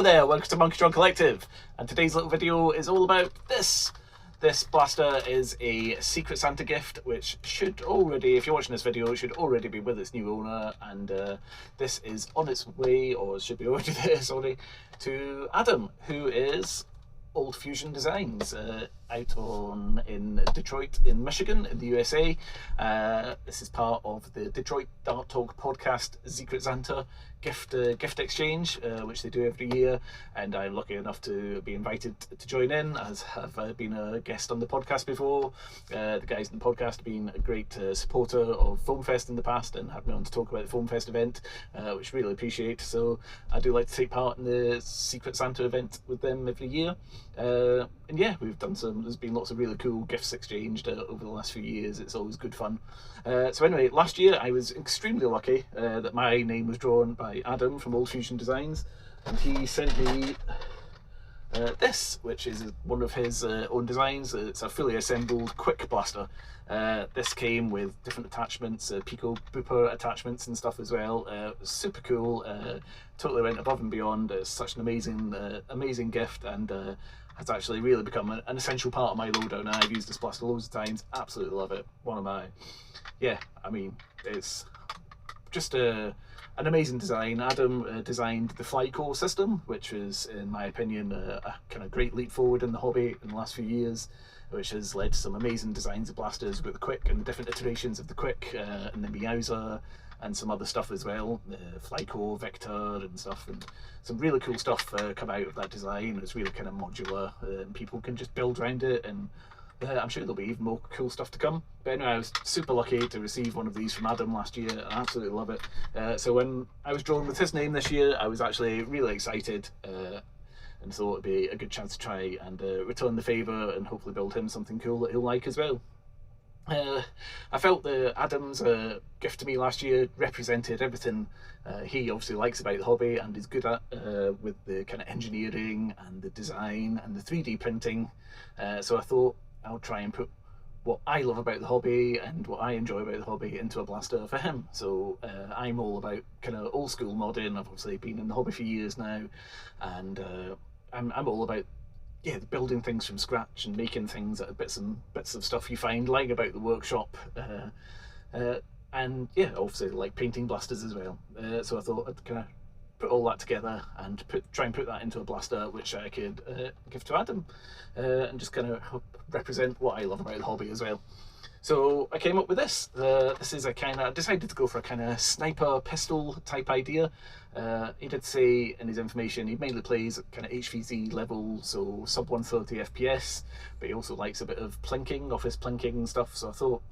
Hello there, welcome to Monkey Strong Collective, and today's little video is all about this. This blaster is a Secret Santa gift, which should already, if you're watching this video, it should already be with its new owner, and this is on its way, or it should be already there, sorry, to Adam, who is Old Fusion Designs, out in Detroit in Michigan in the USA. This is part of the Detroit Dart Talk podcast Zecret Zanta gift exchange, which they do every year, and I'm lucky enough to be invited to join in, as I've been a guest on the podcast before. The guys in the podcast have been a great supporter of Foam Fest in the past and had me on to talk about the Foam Fest event, which I really appreciate. So I do like to take part in the Secret Santa event with them every year. And yeah, we've done there's been lots of really cool gifts exchanged over the last few years. It's always good fun. So anyway, last year I was extremely lucky that my name was drawn by Adam from Old Fusion Designs, and he sent me this, which is one of his own designs. It's a fully assembled quick blaster. This came with different attachments, Pico Booper attachments and stuff as well. It was super cool, totally went above and beyond. It's such an amazing gift, and has actually really become an essential part of my loadout now. I've used this blaster loads of times, absolutely love it. One of my, yeah, I mean, it's just an amazing design. Adam designed the flight core system, which was, in my opinion, a kind of great leap forward in the hobby in the last few years, which has led to some amazing designs of blasters with the Quick and the different iterations of the Quick, and the Meowser, and some other stuff as well, Flyco, Vector and stuff, and some really cool stuff come out of that design. It's really kind of modular, and people can just build around it, and I'm sure there'll be even more cool stuff to come. But anyway, I was super lucky to receive one of these from Adam last year, and I absolutely love it. So when I was drawn with his name this year, I was actually really excited, and thought it'd be a good chance to try and return the favour and hopefully build him something cool that he'll like as well. I felt that Adam's gift to me last year represented everything he obviously likes about the hobby and is good at, with the kind of engineering and the design and the 3D printing. So I thought I'll try and put what I love about the hobby and what I enjoy about the hobby into a blaster for him. So I'm all about kind of old school modding. I've obviously been in the hobby for years now, and I'm all about, yeah, building things from scratch and making things out of bits of stuff you find lying about the workshop, and yeah, obviously like painting blasters as well. So I thought I'd kind of put all that together and try and put that into a blaster which I could give to Adam, and just kind of represent what I love about the hobby as well. So I came up with this. This is I decided to go for a kind of sniper pistol type idea. He did say in his information he mainly plays at kind of HVZ level, so sub 130 FPS, but he also likes a bit of plinking, office plinking and stuff. So I thought,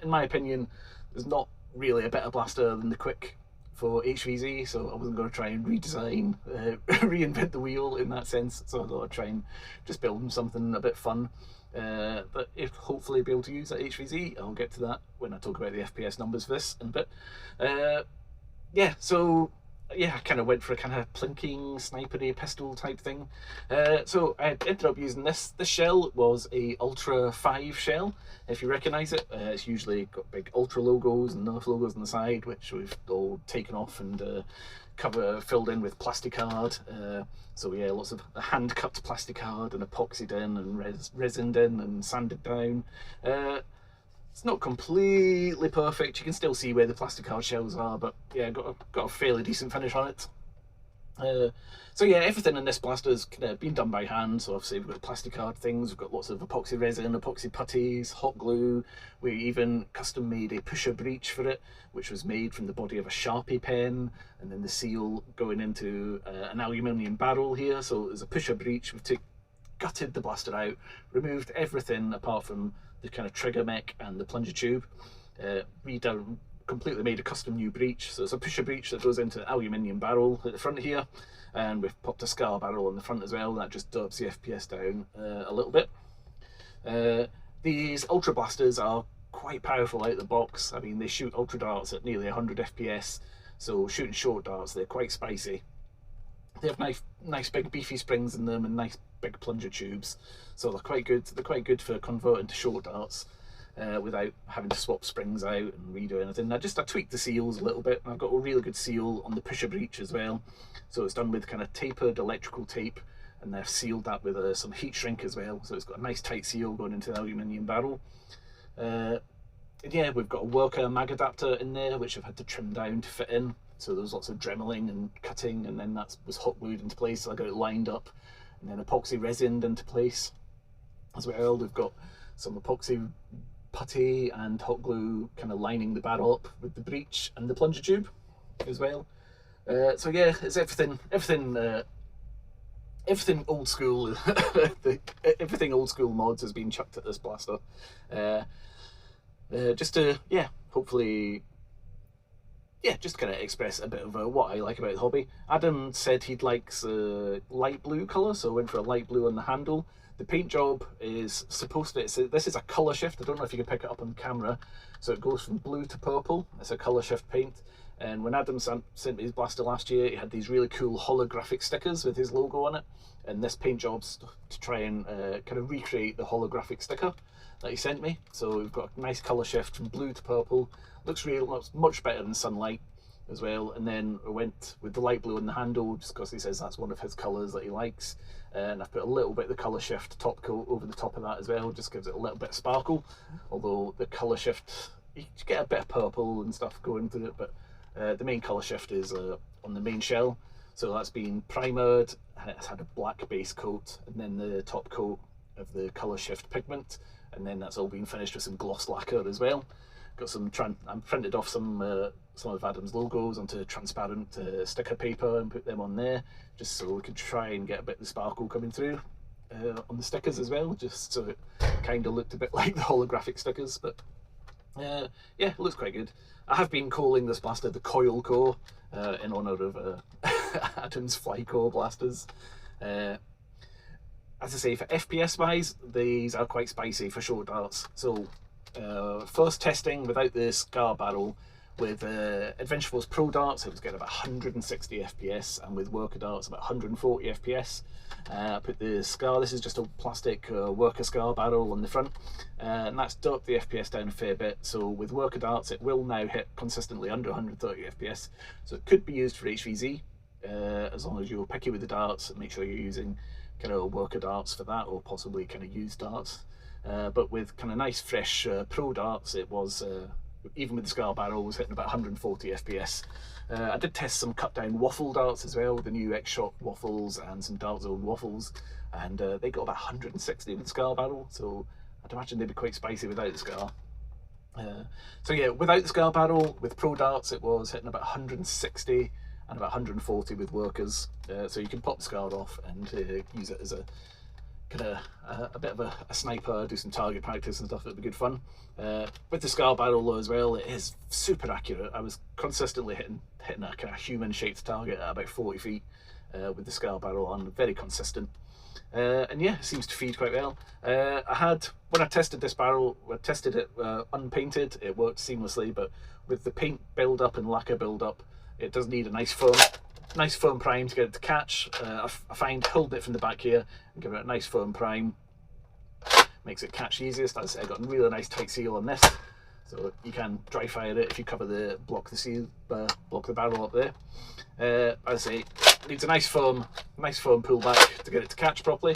in my opinion, there's not really a better blaster than the Quick for HVZ, so I wasn't going to try and redesign, reinvent the wheel in that sense. So I thought I'd try and just build him something a bit fun. But if hopefully be able to use that HVZ, I'll get to that when I talk about the FPS numbers for this in a bit. Yeah, so yeah, I kind of went for a kind of plinking, snipery pistol type thing. So I ended up using this. This shell was a Ultra 5 shell, if you recognise it. It's usually got big Ultra logos and Nerf logos on the side, which we've all taken off and filled in with plasticard. So yeah, lots of hand cut plasticard and epoxied in and resined in and sanded down. It's not completely perfect. You can still see where the plasticard shells are, but yeah, got a fairly decent finish on it. So yeah, everything in this blaster has kind of been done by hand. So obviously we've got plasticard things, we've got lots of epoxy resin, epoxy putties, hot glue. We even custom made a pusher breech for it, which was made from the body of a Sharpie pen, and then the seal going into an aluminium barrel here. So there's a pusher breech. We've gutted the blaster out, removed everything apart from the kind of trigger mech and the plunger tube, completely made a custom new breech. So it's a pusher breech that goes into an aluminium barrel at the front here, and we've popped a scar barrel on the front as well. That just derps the FPS down a little bit. These Ultra blasters are quite powerful out of the box. I mean, they shoot Ultra darts at nearly 100 FPS, so shooting short darts, they're quite spicy. They have nice big beefy springs in them and nice big plunger tubes, so they're quite good. They're quite good for converting to short darts. without having to swap springs out and redo anything. I tweaked the seals a little bit, and I've got a really good seal on the pusher breech as well. So it's done with kind of tapered electrical tape, and they've sealed that with some heat shrink as well. So it's got a nice tight seal going into the aluminium barrel. Yeah, we've got a worker mag adapter in there, which I've had to trim down to fit in. So there was lots of dremeling and cutting, and then that was hot glued into place. So I got it lined up, and then epoxy resined into place as well. We've got some epoxy putty and hot glue kind of lining the barrel up with the breech and the plunger tube as well. So yeah, it's everything old school. Everything old school mods has been chucked at this blaster. Just to, yeah, hopefully, yeah, just kind of express a bit of what I like about the hobby. Adam said he'd likes a light blue colour, so I went for a light blue on the handle. The paint job is supposed to, this is a colour shift. I don't know if you can pick it up on camera. So it goes from blue to purple. It's a colour shift paint. And when Adam sent me his blaster last year, he had these really cool holographic stickers with his logo on it. And this paint job's to try and kind of recreate the holographic sticker that he sent me. So we've got a nice colour shift from blue to purple. Looks much better in sunlight as well. And then I went with the light blue on the handle just because he says that's one of his colours that he likes. And I've put a little bit of the colour shift top coat over the top of that as well, just gives it a little bit of sparkle. Although the colour shift, you get a bit of purple and stuff going through it, but the main colour shift is on the main shell. So that's been primered, and it's had a black base coat, and then the top coat of the colour shift pigment, and then that's all been finished with some gloss lacquer as well. Got some, I printed off some of Adam's logos onto transparent sticker paper and put them on there, just so we could try and get a bit of the sparkle coming through on the stickers as well, just so it kind of looked a bit like the holographic stickers. But yeah, it looks quite good. I have been calling this blaster the Coil Core in honour of Adam's Flycore blasters. As I say, for FPS wise, these are quite spicy for short darts. So first testing without the SCAR barrel with Adventure Force Pro darts, it was getting about 160 FPS, and with worker darts about 140 FPS. I put the SCAR, this is just a plastic worker SCAR barrel on the front, and that's dropped the FPS down a fair bit. So with worker darts, it will now hit consistently under 130 FPS. So it could be used for HVZ, as long as you're picky with the darts and make sure you're using kind of worker darts for that, or possibly kind of used darts. But with kind of nice fresh pro darts, it was even with the SCAR barrel, was hitting about 140 FPS. I did test some cut down waffle darts as well, the new X-Shot waffles and some Dart Zone waffles, and they got about 160 with the SCAR barrel, so I'd imagine they'd be quite spicy without the SCAR. So yeah, without the SCAR barrel, with pro darts, it was hitting about 160 and about 140 with workers. So you can pop the SCAR off and use it as a kind of a bit of a sniper, do some target practice and stuff. It'd be good fun. With the SCAR barrel though as well, it is super accurate. I was consistently hitting a kind of human shaped target at about 40 feet with the SCAR barrel on, very consistent. And yeah, it seems to feed quite well. When I tested this barrel, I tested it unpainted, it worked seamlessly, but with the paint build up and lacquer build up, it does need a nice firm prime to get it to catch. I find holding it from the back here and giving it a nice firm prime makes it catch easiest. As I said, I got a really nice tight seal on this, so you can dry fire it if you cover block the barrel up there. As I say, it needs a nice firm pullback to get it to catch properly.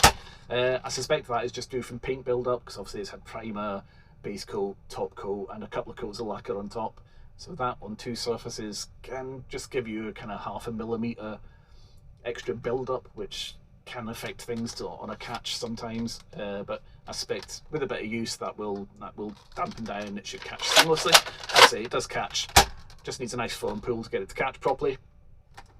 I suspect that is just due from paint build up, because obviously it's had primer, base coat, top coat, and a couple of coats of lacquer on top. So that on two surfaces can just give you a kind of 0.5 millimeter extra build up, which can affect things on a catch sometimes. But I suspect with a bit of use that will dampen down. It should catch seamlessly. As I say, it does catch. Just needs a nice firm pull to get it to catch properly.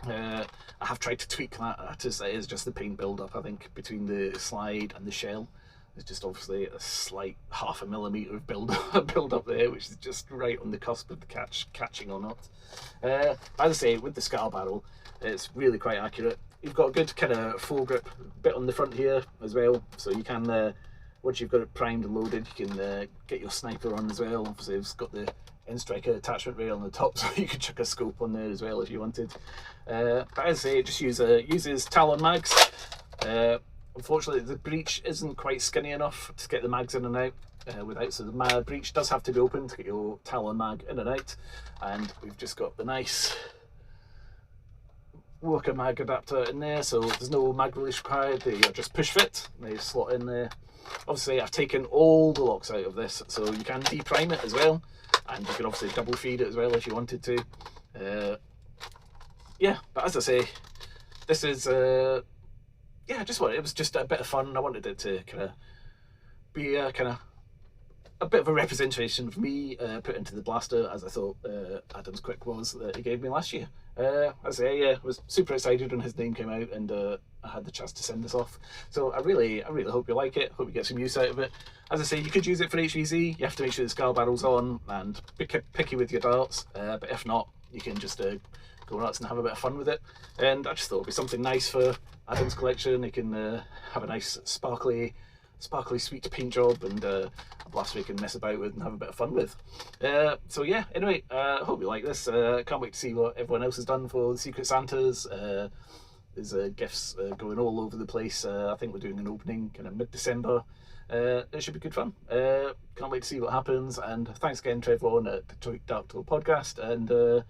I have tried to tweak that. It is just the paint build up, I think, between the slide and the shell. There's just obviously a slight 0.5 millimeter of build up there, which is just right on the cusp of the catching or not. As I say, with the SCAR barrel, it's really quite accurate. You've got a good kind of foregrip bit on the front here as well, so you can, once you've got it primed and loaded, you can get your sniper on as well. Obviously it's got the N-Striker attachment rail on the top, so you could chuck a scope on there as well if you wanted. But as I say, it just uses Talon mags. unfortunately the breech isn't quite skinny enough to get the mags in and out without, so the breech does have to be open to get your Talon mag in and out. And we've just got the nice worker mag adapter in there, so there's no mag release required. They are just push fit, they slot in there. Obviously I've taken all the locks out of this, so you can deprime it as well, and you can obviously double feed it as well if you wanted to. Yeah, but as I say, this is yeah, it was just a bit of fun. I wanted it to kind of be a bit of a representation of me put into the blaster, as I thought Adam's quick was that he gave me last year. As I say, yeah, I was super excited when his name came out, and I had the chance to send this off. So I really hope you like it. Hope you get some use out of it. As I say, you could use it for HVZ. You have to make sure the skull barrel's on and picky with your darts. But if not, you can just go nuts and have a bit of fun with it. And I just thought it'd be something nice for Adam's collection. He can have a nice sparkly sweet paint job, and a blaster we can mess about with and have a bit of fun with. So yeah, anyway, hope you like this. Can't wait to see what everyone else has done for the Zecret Zantas. There's gifts going all over the place. I think we're doing an opening kind of mid-December. It should be good fun. Can't wait to see what happens, and thanks again to everyone at the Detroit Dark Tour podcast, and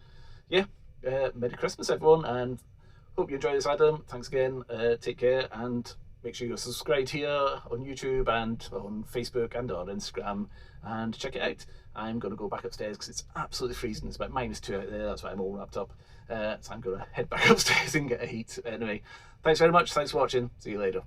yeah, Merry Christmas everyone, and hope you enjoy this, Adam. Thanks again, take care, and make sure you're subscribed here on YouTube and on Facebook and on Instagram, and check it out. I'm going to go back upstairs because it's absolutely freezing. It's about -2 out there, that's why I'm all wrapped up. So I'm going to head back upstairs and get a heat. Anyway, thanks very much, thanks for watching, see you later.